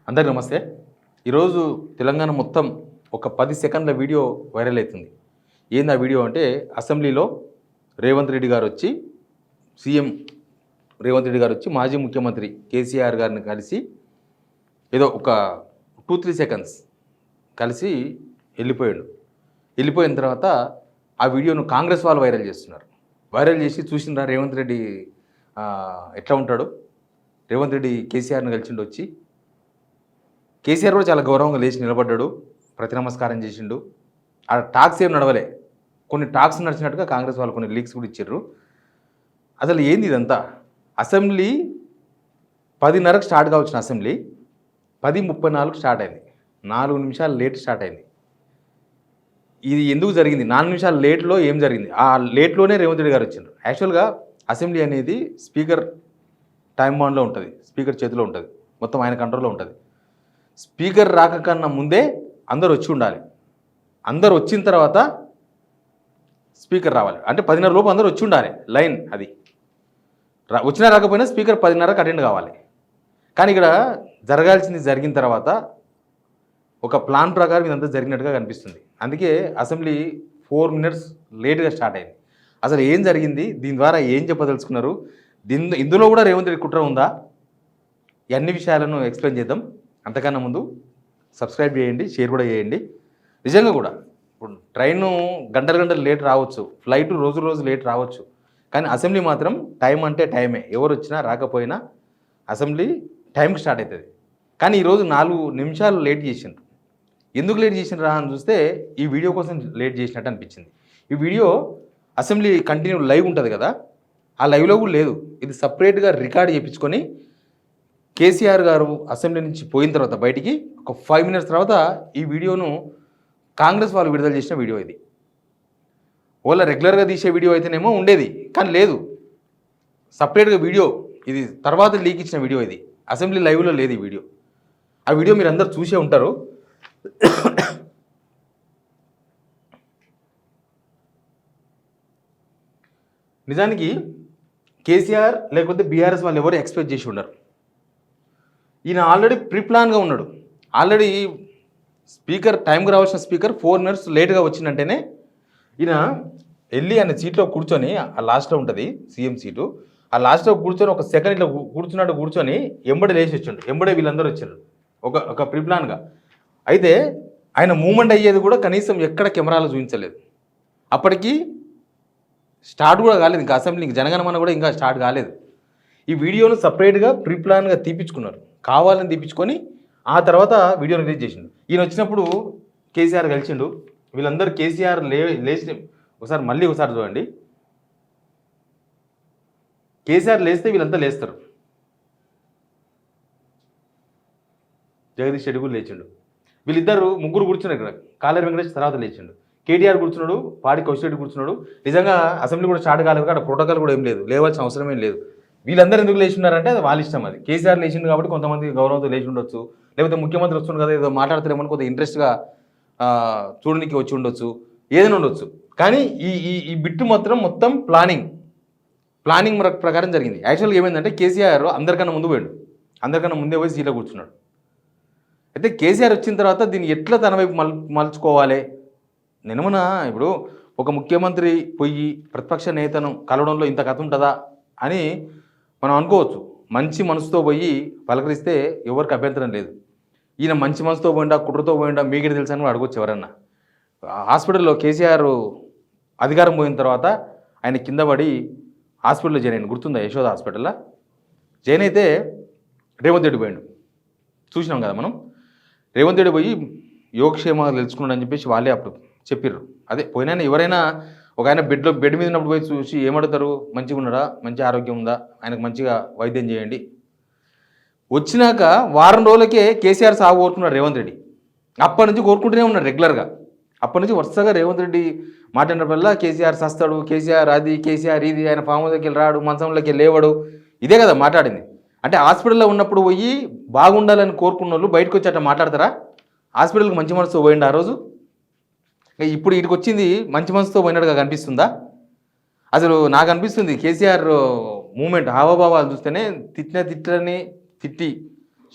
అందరికీ నమస్తే. ఈరోజు తెలంగాణ మొత్తం ఒక 10 సెకండ్ల వీడియో వైరల్ అవుతుంది. ఏంది ఆ వీడియో అంటే అసెంబ్లీలో రేవంత్ రెడ్డి గారు వచ్చి సీఎం రేవంత్ రెడ్డి గారు వచ్చి మాజీ ముఖ్యమంత్రి కేసీఆర్ గారిని కలిసి ఏదో ఒక 2-3 సెకండ్స్ కలిసి వెళ్ళిపోయాడు. వెళ్ళిపోయిన తర్వాత ఆ వీడియోను కాంగ్రెస్ వాళ్ళు వైరల్ చేస్తున్నారు. వైరల్ చేసి చూసినరా రేవంత్ రెడ్డి ఎట్లా ఉంటాడు, రేవంత్ రెడ్డి కేసీఆర్ని కలిసిండు. వచ్చి కేసీఆర్ కూడా చాలా గౌరవంగా లేచి నిలబడ్డాడు, ప్రతి నమస్కారం చేసిండు. ఆ టాక్స్ ఏం నడవలే, కొన్ని టాక్స్ నడిచినట్టుగా కాంగ్రెస్ వాళ్ళు కొన్ని లీక్స్ కూడా ఇచ్చారు. అసలు ఏంది ఇదంతా? అసెంబ్లీ 10:30కి స్టార్ట్ కావచ్చిన అసెంబ్లీ 10:34 స్టార్ట్ అయింది. 4 నిమిషాలు లేట్ స్టార్ట్ అయింది. ఇది ఎందుకు జరిగింది? 4 నిమిషాలు లేట్లో ఏం జరిగింది? ఆ లేట్లోనే రేవంత్ రెడ్డి గారు వచ్చిండ్రు. యాక్చువల్గా అసెంబ్లీ అనేది స్పీకర్ టైం బాండ్లో ఉంటుంది, స్పీకర్ చేతిలో ఉంటుంది, మొత్తం ఆయన కంట్రోల్లో ఉంటుంది. స్పీకర్ రాకకన్నా ముందే అందరు వచ్చి ఉండాలి. అందరు వచ్చిన తర్వాత స్పీకర్ రావాలి. అంటే 10:30 లోపు అందరూ వచ్చి ఉండాలి. లైన్ అది వచ్చినా రాకపోయినా స్పీకర్ 10:30కి అటెండ్ కావాలి. కానీ ఇక్కడ జరగాల్సింది జరిగిన తర్వాత ఒక ప్లాన్ ప్రకారం ఇదంతా జరిగినట్టుగా కనిపిస్తుంది. అందుకే అసెంబ్లీ 4 మినిట్స్ లేట్గా స్టార్ట్ అయింది. అసలు ఏం జరిగింది, దీని ద్వారా ఏం చెప్పదలుచుకున్నారు, ఇందులో కూడా రేవంత్ రెడ్డి కుట్ర ఉందా, ఈ అన్ని విషయాలను ఎక్స్ప్లెయిన్ చేద్దాం. అంతకన్నా ముందు సబ్స్క్రైబ్ చేయండి, షేర్ కూడా చేయండి. నిజంగా కూడా ఇప్పుడు ట్రైను గంటలు లేట్ రావచ్చు, ఫ్లైట్ రోజు లేట్ రావచ్చు, కానీ అసెంబ్లీ మాత్రం టైం అంటే టైమే. ఎవరు వచ్చినా రాకపోయినా అసెంబ్లీ టైంకి స్టార్ట్ అవుతుంది. కానీ ఈరోజు 4 నిమిషాలు లేట్ చేసిండ్రు. ఎందుకు లేట్ చేసిండ్రా అని చూస్తే ఈ వీడియో కోసం లేట్ చేసినట్టు అనిపించింది. ఈ వీడియో అసెంబ్లీ కంటిన్యూ లైవ్ ఉంటుంది కదా, ఆ లైవ్లో కూడా లేదు. ఇది సపరేట్గా రికార్డ్ చేయించుకొని కేసీఆర్ గారు అసెంబ్లీ నుంచి పోయిన తర్వాత బయటికి ఒక 5 మినిట్స్ తర్వాత ఈ వీడియోను కాంగ్రెస్ వాళ్ళు విడుదల చేసిన వీడియో ఇది. వాళ్ళ రెగ్యులర్గా తీసే వీడియో అయితేనేమో ఉండేది, కానీ లేదు, సపరేట్గా వీడియో. ఇది తర్వాత లీక్ ఇచ్చిన వీడియో, ఇది అసెంబ్లీ లైవ్లో లేదు ఈ వీడియో. ఆ వీడియో మీరు అందరు చూసే ఉంటారు. నిజానికి కేసీఆర్ లేకపోతే బీఆర్ఎస్ వాళ్ళు ఎవరు ఎక్స్పెక్ట్ చేసి ఉండరు. ఈయన ఆల్రెడీ ప్రీప్లాన్గా ఉన్నాడు. ఆల్రెడీ స్పీకర్ టైంకి రావాల్సిన స్పీకర్ 4 మినిట్స్ లేట్గా వచ్చిందంటేనే ఈయన వెళ్ళి ఆయన సీట్లో కూర్చొని, ఆ లాస్ట్లో ఉంటుంది సీఎం సీటు, ఆ లాస్ట్లో కూర్చొని ఒక సెకండ్ ఇట్లా కూర్చొని ఎంబడే లేచి వచ్చిండు. ఎంబడే వీళ్ళందరూ వచ్చారు ఒక ప్రీప్లాన్గా. అయితే ఆయన మూమెంట్ అయ్యేది కూడా కనీసం ఎక్కడ కెమెరాలో చూపించలేదు. అప్పటికి స్టార్ట్ కూడా కాలేదు, ఇంకా అసెంబ్లీకి జనగణమన కూడా ఇంకా స్టార్ట్ కాలేదు. ఈ వీడియోను సపరేట్గా ప్రీప్లాన్గా తీపించుకున్నారు, కావాలని తీపించుకొని ఆ తర్వాత వీడియోని రిలీజ్ చేసిండు. ఈయన వచ్చినప్పుడు కేసీఆర్ కలిసిండు. వీళ్ళందరూ కేసీఆర్ లేచి ఒకసారి చూడండి. కేసీఆర్ లేస్తే వీళ్ళంతా లేస్తారు. జగదీష్ రెడ్డి కూడా లేచిండు. వీళ్ళిద్దరు ముగ్గురు కూర్చున్నారు ఇక్కడ. కాలేరు వెంకటేష్ తర్వాత లేచిండు. కేటీఆర్ కూర్చున్నాడు, పాడి కౌశిక్ రెడ్డి కూర్చున్నాడు. నిజంగా అసెంబ్లీ కూడా స్టార్ట్ కాలేదు, అక్కడ ప్రోటోకాల్ కూడా ఏం లేదు, లేవాల్సిన అవసరం ఏం లేదు. వీళ్ళందరూ ఎందుకు లేచున్నారంటే అది వాళ్ళ ఇష్టం. అది కేసీఆర్ లేచిండు కాబట్టి కొంతమంది గౌరవంతో లేచి ఉండొచ్చు, లేకపోతే ముఖ్యమంత్రి వస్తుండు కదా ఏదో మాట్లాడతారేమని కొంత ఇంట్రెస్ట్గా చూడడానికి వచ్చి ఉండొచ్చు, ఏదైనా ఉండొచ్చు. కానీ ఈ బిట్టు మొత్తం ప్లానింగ్ ప్రకారం జరిగింది. యాక్చువల్గా ఏమైందంటే కేసీఆర్ అందరికన్నా ముందు పోయాడు, అందరికన్నా ముందే పోయి సీట్లో కూర్చున్నాడు. అయితే కేసీఆర్ వచ్చిన తర్వాత దీన్ని ఎట్లా తన వైపు మలుచుకోవాలి, నిన్నమన ఇప్పుడు ఒక ముఖ్యమంత్రి పోయి ప్రతిపక్ష నేతను కలవడంలో ఇంత కథ ఉంటుందా అని మనం అనుకోవచ్చు. మంచి మనసుతో పోయి పలకరిస్తే ఎవరికి అభ్యంతరం లేదు. ఈయన మంచి మనసుతో పోయిండా, కుట్రతో పోయిండా, మీకే తెలుసు అని అడగొచ్చు ఎవరన్నా. హాస్పిటల్లో కేసీఆర్ అధికారం పోయిన తర్వాత ఆయన కింద పడి హాస్పిటల్లో జాయిన్ అయ్యాను, గుర్తుందా? యశోద హాస్పిటల్లో జాయిన్ అయితే రేవంత్ రెడ్డి పోయిండు, చూసినాం కదా మనం. రేవంత్ రెడ్డి పోయి యోగక్షేమాలు తెలుసుకున్నాడు అని చెప్పేసి వాళ్ళే అప్పుడు చెప్పిర్రు. అదే పోయినా ఎవరైనా ఒక ఆయన బెడ్ మీద ఉన్నప్పుడు పోయి చూసి ఏమడుగుతారు, మంచిగా ఉన్నాడా, మంచి ఆరోగ్యం ఉందా, ఆయనకు మంచిగా వైద్యం చేయండి. వచ్చినాక వారం రోజులకే కేసీఆర్ సాగు కోరుకున్నాడు రేవంత్ రెడ్డి. అప్పటి నుంచి కోరుకుంటూనే ఉన్నాడు రెగ్యులర్గా. అప్పటి నుంచి వరుసగా రేవంత్ రెడ్డి మాట్లాడినప్పుడల్లా కేసీఆర్ సస్తాడు, కేసీఆర్ అది, కేసీఆర్ ఇది, ఆయన ఫామ్ హౌస్కి వెళ్ళి రాడు, మంచంలోకి లేవడు, ఇదే కదా మాట్లాడింది. అంటే హాస్పిటల్లో ఉన్నప్పుడు పోయి బాగుండాలని కోరుకున్న వాళ్ళు బయటకు వచ్చి అట్లా మాట్లాడతారా? హాస్పిటల్కి మంచి మనసుతో పోయిండు ఆ రోజు. ఇప్పుడు వీటికి వచ్చింది మంచి మనసుతో పోయినట్టుగా కనిపిస్తుందా? అసలు నాకు అనిపిస్తుంది కేసీఆర్ మూమెంట్ హావభావాలు చూస్తేనే తిట్టిని తిట్టి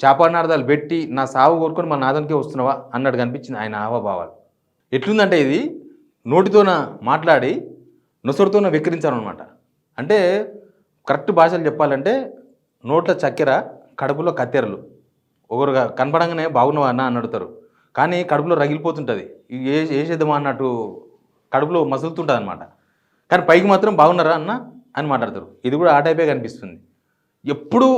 శాపనార్థాలు పెట్టి నా సావు కోరుకొని మా నాదనికే వస్తున్నావా అన్నట్టు కనిపించింది ఆయన హావభావాలు. ఎట్లుందంటే ఇది నోటితోన మాట్లాడి నొసరుతోన వెక్కిరించాలన్నమాట. అంటే కరెక్ట్ భాషలు చెప్పాలంటే నోట్ల చక్కెర కడుపులో కత్తెరలు. ఒకరుగా కనపడంగానే బాగున్నావా అన్న అని అడుగుతారు, కానీ కడుపులో రగిలిపోతుంటుంది. ఏ చేద్దామా అన్నట్టు కడుపులో మసులుతుంటుంది అనమాట. కానీ పైకి మాత్రం బాగున్నారా అన్న అని మాట్లాడతారు. ఇది కూడా ఆ టైపే కనిపిస్తుంది. ఎప్పుడూ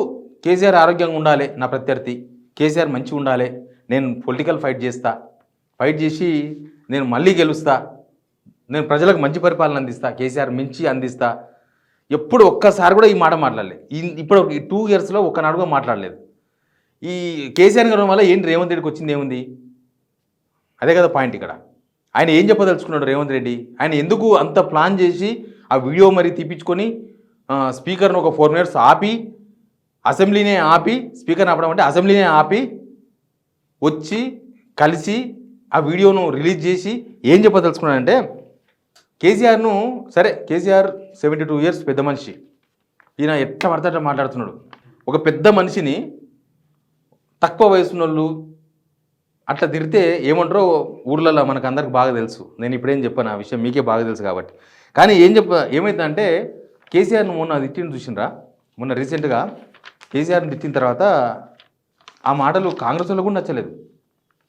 కేసీఆర్ ఆరోగ్యంగా ఉండాలి, నా ప్రత్యర్థి కేసీఆర్ మంచిగా ఉండాలి, నేను పొలిటికల్ ఫైట్ చేస్తా, ఫైట్ చేసి నేను మళ్ళీ గెలుస్తా, నేను ప్రజలకు మంచి పరిపాలన అందిస్తా, కేసీఆర్ మించి అందిస్తా. ఎప్పుడు ఒక్కసారి కూడా ఈ మాట మాట్లాడలేదు. ఇప్పుడు 2 ఇయర్స్లో ఒక్కనాడు కూడా మాట్లాడలేదు. ఈ కేసీఆర్ గారి వల్ల ఏంటి రేవంత్ రెడ్డికి వచ్చింది ఏముంది? అదే కదా పాయింట్ ఇక్కడ. ఆయన ఏం చెప్పదలుచుకున్నాడు రేవంత్ రెడ్డి? ఆయన ఎందుకు అంత ప్లాన్ చేసి ఆ వీడియో మరి తీపించుకొని స్పీకర్ను ఒక 4 మినిట్స్ ఆపి, అసెంబ్లీనే ఆపి, స్పీకర్ని ఆపడం అంటే అసెంబ్లీనే ఆపి వచ్చి కలిసి ఆ వీడియోను రిలీజ్ చేసి ఏం చెప్పదలుచుకున్నాడంటే, కేసీఆర్ను సరే కేసీఆర్ 72 ఇయర్స్ పెద్ద మనిషి, ఈయన ఎట్లా పడితే అట్లా మాట్లాడుతున్నాడు. ఒక పెద్ద మనిషిని తక్కువ వయసున్న వాళ్ళు అట్లా తిరిగితే ఏమంటారో ఊర్లలో మనకు అందరికి బాగా తెలుసు. నేను ఇప్పుడేం చెప్పాను, ఆ విషయం మీకే బాగా తెలుసు కాబట్టి. కానీ ఏమైందంటే కేసీఆర్ను మొన్న తిట్టిని చూసినరా, మొన్న రీసెంట్గా కేసీఆర్ని తిట్టిన తర్వాత ఆ మాటలు కాంగ్రెస్ వాళ్ళు కూడా నచ్చలేదు.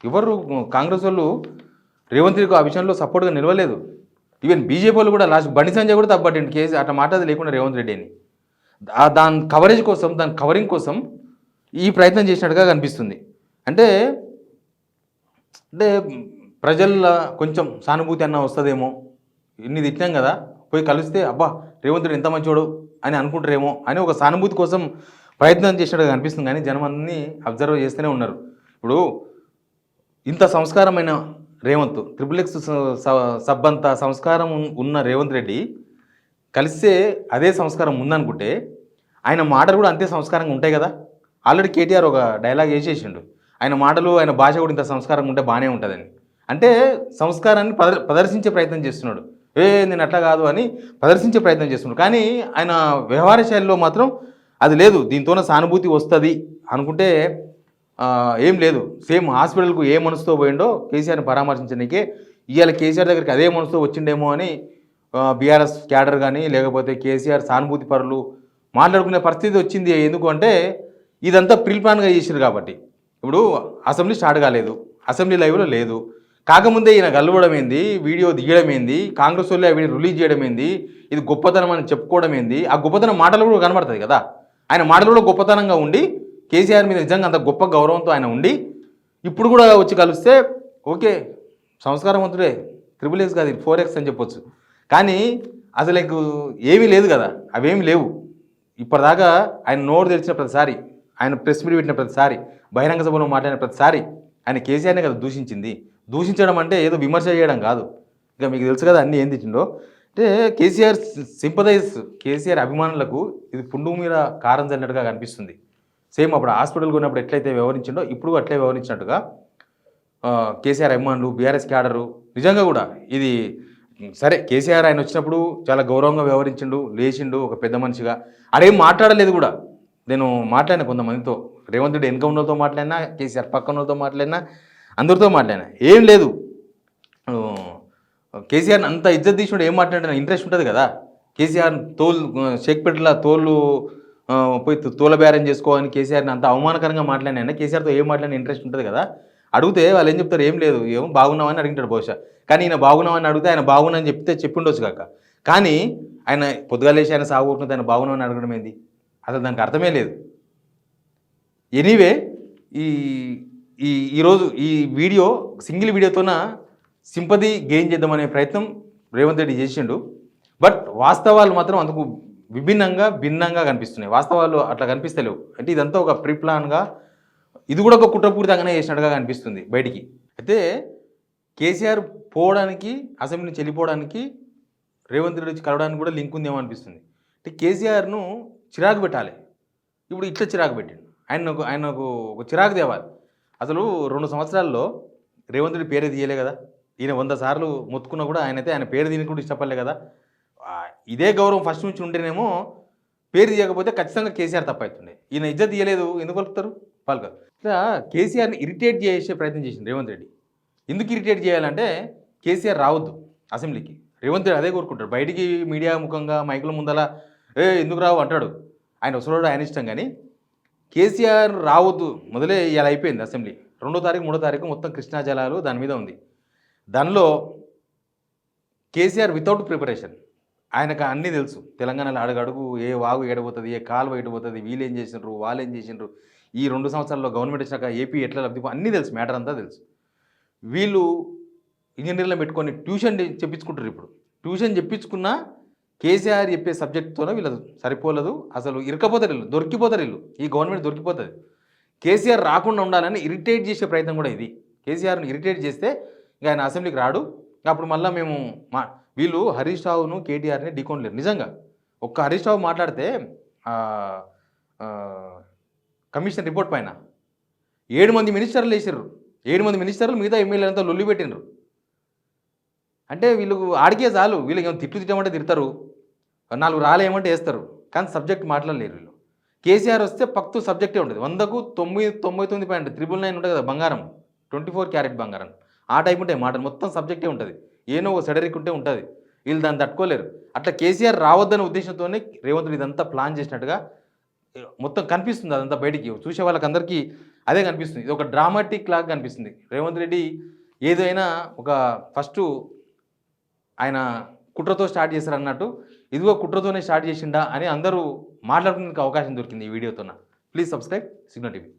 ఎవరు కాంగ్రెస్ వాళ్ళు రేవంత్ రెడ్డికి ఆ విషయంలో సపోర్ట్గా నిలవలేదు. ఈవెన్ బీజేపీ వాళ్ళు కూడా లాస్ట్ బండి సంజయ్ కూడా తప్పట్టండి కేసు అట్లా మాట్లాడదు లేకుండా రేవంత్ రెడ్డి అని. దాని కవరేజ్ కోసం, దాని కవరింగ్ కోసం ఈ ప్రయత్నం చేసినట్టుగా కనిపిస్తుంది. అంటే ప్రజల్లో కొంచెం సానుభూతి అన్న వస్తుందేమో, ఇన్ని తిట్టాం కదా పోయి కలిస్తే అబ్బా రేవంత్ రెడ్డి ఎంత మంచోడు అని అనుకుంటారేమో అని ఒక సానుభూతి కోసం ప్రయత్నం చేసినట్టుగా కనిపిస్తుంది. కానీ జనం అన్నీ అబ్జర్వ్ చేస్తూనే ఉన్నారు. ఇప్పుడు ఇంత సంస్కారమైన రేవంత్, XXX సబ్ అంత సంస్కారం ఉన్న రేవంత్ రెడ్డి కలిస్తే అదే సంస్కారం ఉందనుకుంటే ఆయన మాటలు కూడా అంతే సంస్కారంగా ఉంటాయి కదా. ఆల్రెడీ కేటీఆర్ ఒక డైలాగ్ వేసేసిండు, ఆయన మాటలు ఆయన భాష కూడా ఇంత సంస్కారంగా ఉంటే బాగానే ఉంటుందని. అంటే సంస్కారాన్ని ప్రదర్శించే ప్రయత్నం చేస్తున్నాడు. నేను అట్లా కాదు అని ప్రదర్శించే ప్రయత్నం చేస్తున్నాడు. కానీ ఆయన వ్యవహార శైలిలో మాత్రం అది లేదు. దీంతోనే సానుభూతి వస్తుంది అనుకుంటే ఏం లేదు. సేమ్ హాస్పిటల్కు ఏ మనసుతో పోయిండో కేసీఆర్ని పరామర్శించడానికే ఇవాళ కేసీఆర్ దగ్గరికి అదే మనసుతో వచ్చిండేమో అని బీఆర్ఎస్ క్యాడర్ కానీ లేకపోతే కేసీఆర్ సానుభూతి పరులు మాట్లాడుకునే పరిస్థితి వచ్చింది. ఎందుకు అంటే ఇదంతా ప్రీ ప్లాన్గా చేసారు కాబట్టి. ఇప్పుడు అసెంబ్లీ స్టార్ట్ కాలేదు, అసెంబ్లీ లైవ్లో లేదు, కాకముందే ఈయన గెలవడం ఏంది, వీడియో దిగడం ఏంది, కాంగ్రెస్ వాళ్ళు అవి రిలీజ్ చేయడం ఏంది, ఇది గొప్పతనం అని చెప్పుకోవడం ఏంది. ఆ గొప్పతనం మాటలు కూడా కనబడుతుంది కదా. ఆయన మాటలు కూడా గొప్పతనంగా ఉండి కేసీఆర్ మీద నిజంగా అంత గొప్ప గౌరవంతో ఆయన ఉండి ఇప్పుడు కూడా వచ్చి కలిస్తే ఓకే సంస్కారవంతుడే, XXX కాదు 4X అని చెప్పొచ్చు. కానీ అసలు ఏమీ లేదు కదా, అవేమీ లేవు. ఇప్పటిదాకా ఆయన నోరు తెరిచిన ప్రతిసారి, ఆయన ప్రెస్ మీట్ పెట్టిన ప్రతిసారి, బహిరంగ సభలో మాట్లాడిన ప్రతిసారి ఆయన కేసీఆర్నే కదా దూషించింది. దూషించడం అంటే ఏదో విమర్శ చేయడం కాదు. ఇక మీకు తెలుసు కదా అన్నీ ఏం తెచ్చిండో. అంటే కేసీఆర్ సింపథైజ్, కేసీఆర్ అభిమానులకు ఇది పుండు మీద కారం చల్లినట్టుగా కనిపిస్తుంది. సేమ్ అప్పుడు హాస్పిటల్కి ఉన్నప్పుడు ఎట్లయితే వ్యవహరించిండో ఇప్పుడు అట్లే వ్యవహరించినట్టుగా కేసీఆర్ అభిమానులు, బీఆర్ఎస్ క్యాడరు నిజంగా కూడా ఇది సరే కేసీఆర్ ఆయన వచ్చినప్పుడు చాలా గౌరవంగా వ్యవహరించిండు, లేచిండు ఒక పెద్ద మనిషిగా. అడేం మాట్లాడలేదు కూడా. నేను మాట్లాడినా కొంతమందితో, రేవంత్ రెడ్డి వెనక ఉన్నతో మాట్లాడినా, కేసీఆర్ పక్కన ఉన్నతో మాట్లాడినా, అందరితో మాట్లాడినా ఏం లేదు. కేసీఆర్ అంత ఇజ్జత్ తీసుకుంటే ఏం మాట్లాడినా ఇంట్రెస్ట్ ఉంటుంది కదా. కేసీఆర్ షేక్పేటలో తోళ్ళు పోయి తోల బేరం చేసుకోవాలని కేసీఆర్ని అంత అవమానకరంగా మాట్లాడినా కేసీఆర్తో ఏం మాట్లాడిన ఇంట్రెస్ట్ ఉంటుంది కదా. అడిగితే వాళ్ళు ఏం చెప్తారు, ఏం లేదు, ఏమో బాగున్నామని అడిగింటాడు బహుశా. కానీ ఈయన బాగున్నామని అడిగితే ఆయన బాగున్నామని చెప్పిండొచ్చు కాక. కానీ ఆయన పొద్దుగాలేసి ఆయన సాగుకుంటుంది, ఆయన బాగున్నామని అడగడం ఏంది? అసలు దానికి అర్థమే లేదు. ఎనీవే ఈరోజు ఈ వీడియో సింగిల్ వీడియోతోన సింపతి గెయిన్ చేద్దామనే ప్రయత్నం రేవంత్ రెడ్డి చేసిండు. బట్ వాస్తవాలు మాత్రం అందుకు భిన్నంగా కనిపిస్తున్నాయి. వాస్తవాలు అట్లా కనిపిస్తలేవు. అంటే ఇదంతా ఒక ప్రీ ప్లాన్గా, ఇది కూడా ఒక కుట్రపూరితంగానే చేసినట్టుగా కనిపిస్తుంది బయటికి. అయితే కేసీఆర్ పోవడానికి, అసెంబ్లీ నుంచి వెళ్ళిపోవడానికి రేవంత్ రెడ్డి వచ్చి కలవడానికి కూడా లింక్ ఉందేమో అనిపిస్తుంది. అంటే కేసీఆర్ను చిరాకు పెట్టాలి. ఇప్పుడు ఇట్లా చిరాకు పెట్టిండు. ఆయనకు ఒక చిరాకు తేవాలి. అసలు 2 సంవత్సరాల్లో రేవంత్ రెడ్డి పేరే తీయలే కదా. ఈయన 100 సార్లు మొత్తుకున్నా కూడా ఆయన పేరు దీనికి కూడా ఇష్టపడలే కదా. ఇదే గౌరవం ఫస్ట్ నుంచి ఉంటేనేమో పేరు తీయకపోతే ఖచ్చితంగా కేసీఆర్ తప్పవుతుండే. ఈయన ఇజ్జత్ తీయలేదు, ఎందుకు కలుపుతారు? పాల్గొ ఇట్లా కేసీఆర్ని ఇరిటేట్ చేసే ప్రయత్నం చేసింది రేవంత్ రెడ్డి. ఎందుకు ఇరిటేట్ చేయాలంటే కేసీఆర్ రావద్దు అసెంబ్లీకి. రేవంత్ రెడ్డి అదే కోరుకుంటాడు. బయటికి మీడియా ముఖంగా మైకుల ముందల ఎందుకు రావు అంటాడు. ఆయన వసరాడు ఆయన ఇష్టం. కానీ కేసీఆర్ రావద్దు మొదలే ఇలా అయిపోయింది అసెంబ్లీ. 2వ తారీఖు 3వ తారీఖు మొత్తం కృష్ణా జలాలు దాని మీద ఉంది. దానిలో కేసీఆర్ వితౌట్ ప్రిపరేషన్, ఆయనకు అన్నీ తెలుసు. తెలంగాణలో అడుగడుగు ఏ వాగు ఏడబోతుంది, ఏ కాలువ ఎడబోతుంది, వీళ్ళు ఏం చేసినారు, వాళ్ళు ఏం చేసినారు, ఈ 2 సంవత్సరాల్లో గవర్నమెంట్ వచ్చినాక ఏపీ ఎట్లా లబ్ధి అన్నీ తెలుసు, మ్యాటర్ అంతా తెలుసు. వీళ్ళు ఇంజనీర్లను పెట్టుకొని ట్యూషన్ చెప్పించుకుంటారు. ఇప్పుడు ట్యూషన్ చెప్పించుకున్నా కేసీఆర్ చెప్పే సబ్జెక్ట్తోనే వీళ్ళు సరిపోలేదు. అసలు ఇరకపోతారు వీళ్ళు, దొరికిపోతారు వీళ్ళు, ఈ గవర్నమెంట్ దొరికిపోతుంది. కేసీఆర్ రాకుండా ఉండాలని ఇరిటేట్ చేసే ప్రయత్నం కూడా ఇది. కేసీఆర్ని ఇరిటేట్ చేస్తే ఇక ఆయన అసెంబ్లీకి రాడు. అప్పుడు మళ్ళీ మేము వీళ్ళు హరీష్ రావును కేటీఆర్ని ఢీకొనలేరు. నిజంగా ఒక్క హరీష్ రావు మాట్లాడితే కమిషన్ రిపోర్ట్ పైన 7 మంది మినిస్టర్లు వేసారు. 7 మంది మినిస్టర్లు మిగతా ఎమ్మెల్యేలంతా లొల్లి పెట్టినారు. అంటే వీళ్ళు ఆడికే చాలు. వీళ్ళకి ఏమైనా తిట్టమంటే తిడతారు, 4 రాలేమంటే వేస్తారు. కానీ సబ్జెక్ట్ మాట్లాడలేరు వీళ్ళు. కేసీఆర్ వస్తే పక్తు సబ్జెక్టే ఉంటుంది. 100కు 99.999 ఉంటుంది కదా బంగారం, 24 క్యారెట్ బంగారం. ఆ టైప్ ఉంటాయి మాటలు, మొత్తం సబ్జెక్టే ఉంటుంది. ఏనో సెడరిక్ ఉంటే ఉంటుంది. వీళ్ళు దాన్ని తట్టుకోలేరు. అట్లా కేసీఆర్ రావద్దనే ఉద్దేశంతోనే రేవంత్ రెడ్డి ఇదంతా ప్లాన్ చేసినట్టుగా మొత్తం కనిపిస్తుంది. అదంతా బయటికి చూసే వాళ్ళకందరికీ అదే కనిపిస్తుంది. ఇది ఒక డ్రామాటిక్ లాగా కనిపిస్తుంది. రేవంత్ రెడ్డి ఏదైనా ఒక ఫస్ట్ ఆయన కుట్రతో స్టార్ట్ చేశారు అన్నట్టు, ఇదిగో కుట్రతోనే స్టార్ట్ చేసిండా అని అందరూ మాట్లాడుకునే అవకాశం దొరికింది ఈ వీడియోతో. Please subscribe signal TV.